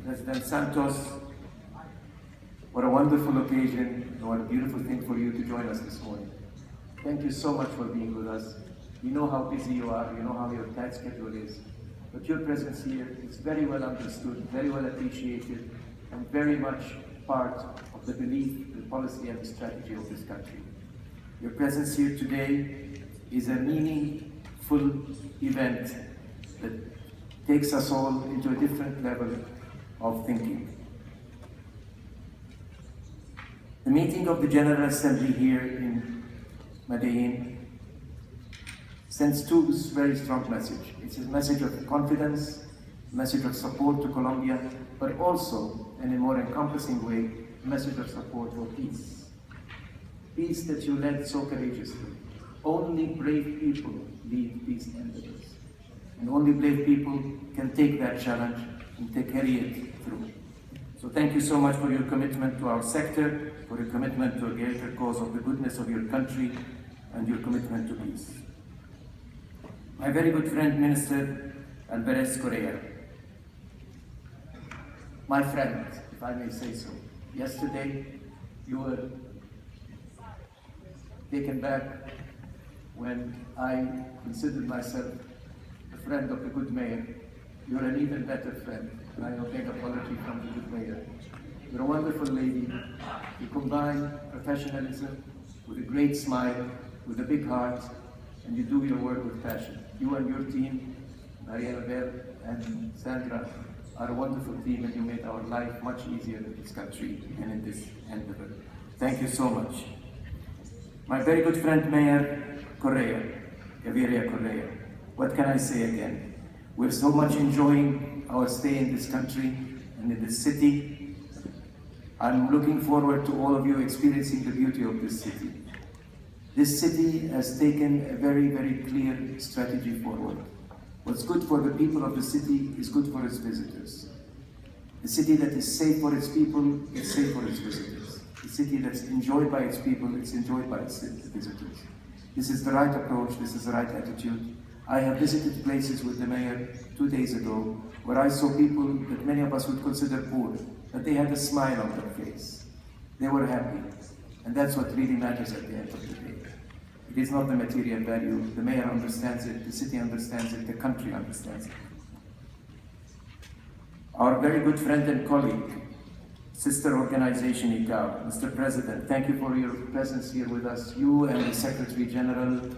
President Santos, what a wonderful occasion, and what a beautiful thing for you to join us this morning. Thank you so much for being with us. We know how busy you are, you know how your tight schedule is, but your presence here is very well understood, very well appreciated, and very much part of the belief, the policy, and the strategy of this country. Your presence here today is a meaningful event that takes us all into a different level of thinking. The meeting of the General Assembly here in Medellin sends two very strong messages. It's a message of confidence, a message of support to Colombia, but also, in a more encompassing way, a message of support for peace. Peace that you led so courageously. Only brave people lead peace endeavors. And only brave people can take that challenge and carry it through. So thank you so much for your commitment to our sector, for your commitment to a greater cause of the goodness of your country, and your commitment to peace. My very good friend, Minister Alvarez Correa, my friend, if I may say so, yesterday you were taken back when I considered myself a friend of the good mayor. You're an even better friend, and I don't take apology from the good mayor. You're a wonderful lady. You combine professionalism with a great smile, with a big heart, and you do your work with passion. You and your team, Maria Bell and Sandra, are a wonderful team, and you made our life much easier in this country and in this endeavor. Thank you so much. My very good friend, Mayor Correa, Gaviria Correa, what can I say again? We're so much enjoying our stay in this country and in this city. I'm looking forward to all of you experiencing the beauty of this city. This city has taken a very, very clear strategy forward. What's good for the people of the city is good for its visitors. A city that is safe for its people is safe for its visitors. A city that's enjoyed by its people, it's enjoyed by its visitors. This is the right approach, this is the right attitude. I have visited places with the mayor 2 days ago where I saw people that many of us would consider poor, but they had a smile on their face. They were happy, and that's what really matters at the end of the day. It is not the material value. The mayor understands it, the city understands it, the country understands it. Our very good friend and colleague, sister organization ICAO, Mr. President, thank you for your presence here with us. You and the Secretary General's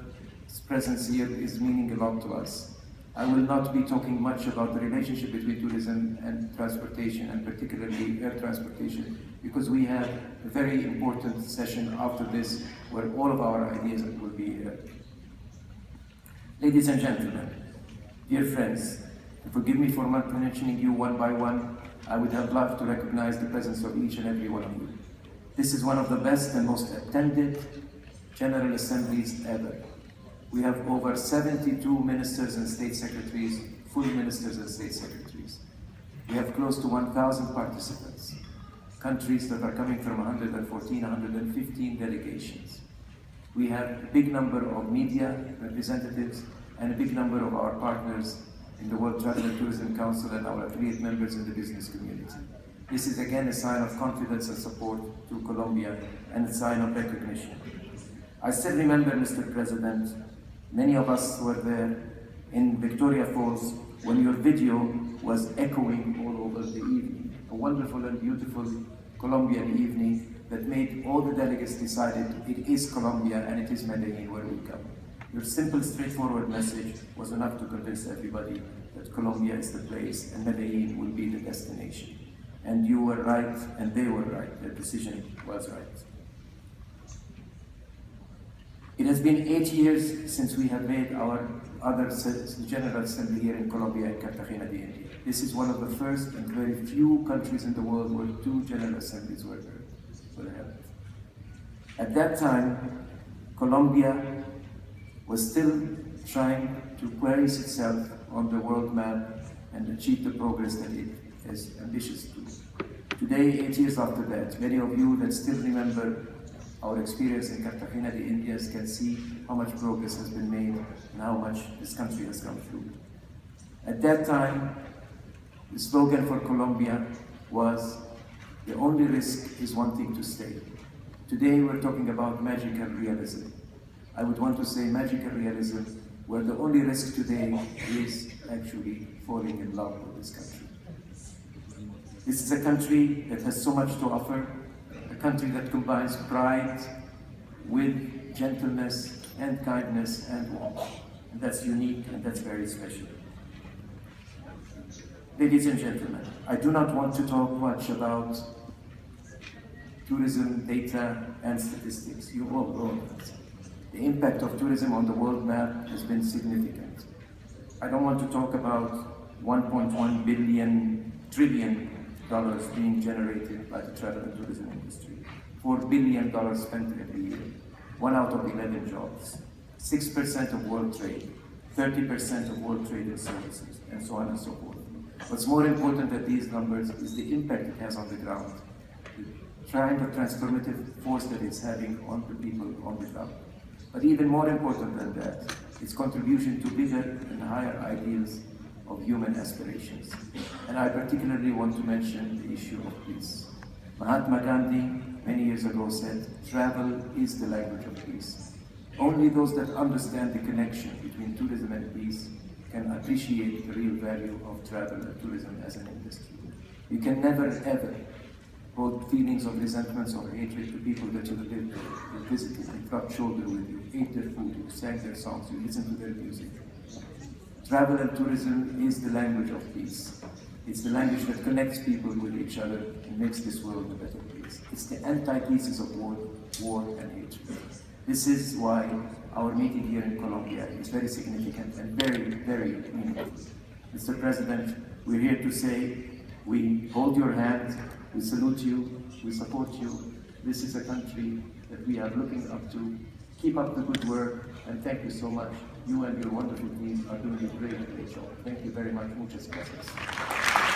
presence here is meaning a lot to us. I will not be talking much about the relationship between tourism and transportation, and particularly air transportation, because we have a very important session after this where all of our ideas will be here. Ladies and gentlemen, dear friends, forgive me for not mentioning you one by one. I would have loved to recognize the presence of each and every one of you. This is one of the best and most attended General Assemblies ever. We have over 72 ministers and state secretaries, full ministers and state secretaries. We have close to 1,000 participants, countries that are coming from 114, 115 delegations. We have a big number of media representatives and a big number of our partners in the World Travel and Tourism Council and our affiliate members in the business community. This is again a sign of confidence and support to Colombia and a sign of recognition. I still remember, Mr. President, many of us were there in Victoria Falls when your video was echoing all over the evening. A wonderful and beautiful Colombian evening that made all the delegates decided it is Colombia and it is Medellin where we come. Your simple, straightforward message was enough to convince everybody that Colombia is the place and Medellin will be the destination. And you were right and they were right. Their decision was right. It has been 8 years since we have made our other General Assembly here in Colombia and Cartagena de India. This is one of the first and very few countries in the world where 2 General Assemblies were held. At that time, Colombia was still trying to place itself on the world map and achieve the progress that it is ambitious to. Today, 8 years after that, many of you that still remember our experience in Cartagena de Indias can see how much progress has been made and how much this country has come through. At that time, The slogan for Colombia was, "The only risk is wanting to stay." Today we're talking about magical realism. I would want to say magical realism, where the only risk today is actually falling in love with this country. This is a country that has so much to offer, a country that combines pride with gentleness and kindness and warmth. And that's unique and that's very special. Ladies and gentlemen, I do not want to talk much about tourism data and statistics. You all know that. The impact of tourism on the world map has been significant. I don't want to talk about $1.1 trillion being generated by the travel and tourism industry, $4 billion spent every year, 1 out of 11 jobs, 6% of world trade, 30% of world trade and services, and so on and so forth. What's more important than these numbers is the impact it has on the ground, the kind of transformative force that it's having on the people on the ground. But even more important than that, its contribution to bigger and higher ideals of human aspirations. And I particularly want to mention the issue of peace. Mahatma Gandhi many years ago said, "Travel is the language of peace." Only those that understand the connection between tourism and peace can appreciate the real value of travel and tourism as an industry. You can never ever hold feelings of resentments or hatred to people that you lived with, you visited, you rubbed shoulder with, you ate their food, you sang their songs, you listened to their music. Travel and tourism is the language of peace. It's the language that connects people with each other and makes this world a better place. It's the antithesis of war and hatred. This is why our meeting here in Colombia is very significant and very, very meaningful. Mr. President, we're here to say we hold your hand, we salute you, we support you. This is a country that we are looking up to. Keep up the good work, and thank you so much. You and your wonderful team are doing a great job. Thank you very much. Muchas gracias.